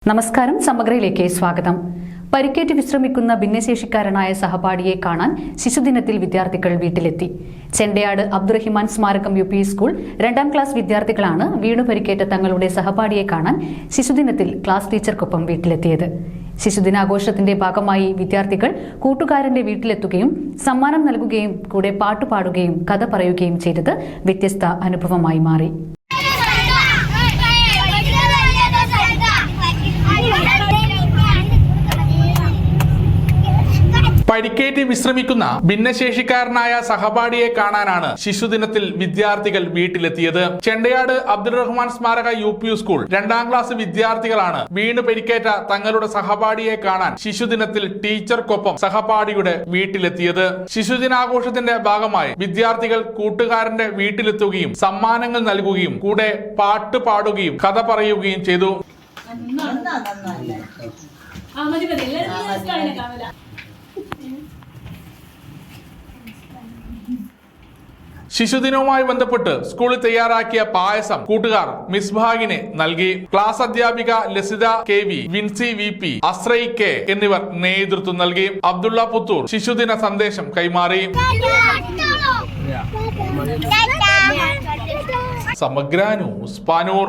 നമസ്കാരം. സമഗ്രയിലേക്ക് സ്വാഗതം. പരിക്കേറ്റ് വിശ്രമിക്കുന്ന ഭിന്നശേഷിക്കാരനായ സഹപാഠിയെ കാണാൻ ശിശുദിനത്തിൽ വിദ്യാർത്ഥികൾ വീട്ടിലെത്തി. ചെണ്ടയാട് അബ്ദുറഹിമാൻ സ്മാരകം UP സ്കൂൾ 2ാം ക്ലാസ് വിദ്യാർത്ഥികളാണ് വീണു പരിക്കേറ്റ തങ്ങളുടെ സഹപാഠിയെ കാണാൻ ശിശുദിനത്തിൽ ക്ലാസ് ടീച്ചർക്കൊപ്പം വീട്ടിലെത്തിയത്. ശിശുദിനാഘോഷത്തിന്റെ ഭാഗമായി വിദ്യാർത്ഥികൾ കൂട്ടുകാരന്റെ വീട്ടിലെത്തുകയും സമ്മാനം നൽകുകയും കൂടെ പാട്ടുപാടുകയും കഥ പറയുകയും ചെയ്തത് വ്യത്യസ്ത അനുഭവമായി മാറി. പരിക്കേറ്റ് വിശ്രമിക്കുന്ന ഭിന്നശേഷിക്കാരനായ സഹപാഠിയെ കാണാനാണ് ശിശുദിനത്തിൽ വിദ്യാർത്ഥികൾ വീട്ടിലെത്തിയത്. ചെണ്ടയാട് അബ്ദുറഹ്മാൻ സ്മാരക UP സ്കൂൾ 2ാം ക്ലാസ് വിദ്യാർത്ഥികളാണ് വീണു പരിക്കേറ്റ തങ്ങളുടെ സഹപാഠിയെ കാണാൻ ശിശുദിനത്തിൽ ടീച്ചർക്കൊപ്പം സഹപാഠിയുടെ വീട്ടിലെത്തിയത്. ശിശുദിനാഘോഷത്തിന്റെ ഭാഗമായി വിദ്യാർത്ഥികൾ കൂട്ടുകാരന്റെ വീട്ടിലെത്തുകയും സമ്മാനങ്ങൾ നൽകുകയും കൂടെ പാട്ട് പാടുകയും കഥ പറയുകയും ചെയ്തു. ശിശുദിനവുമായി ബന്ധപ്പെട്ട് സ്കൂളിൽ തയ്യാറാക്കിയ പായസം കൂട്ടുകാർ മിസ്ബാഹിന് നൽകി. ക്ലാസ് അധ്യാപിക Lasitha KV, Vincy VP, അസ്രൈ K എന്നിവർ നേതൃത്വം നൽകി. അബ്ദുള്ള പുത്തൂർ ശിശുദിന സന്ദേശം കൈമാറി. സമഗ്ര ന്യൂസ് പാനൂർ.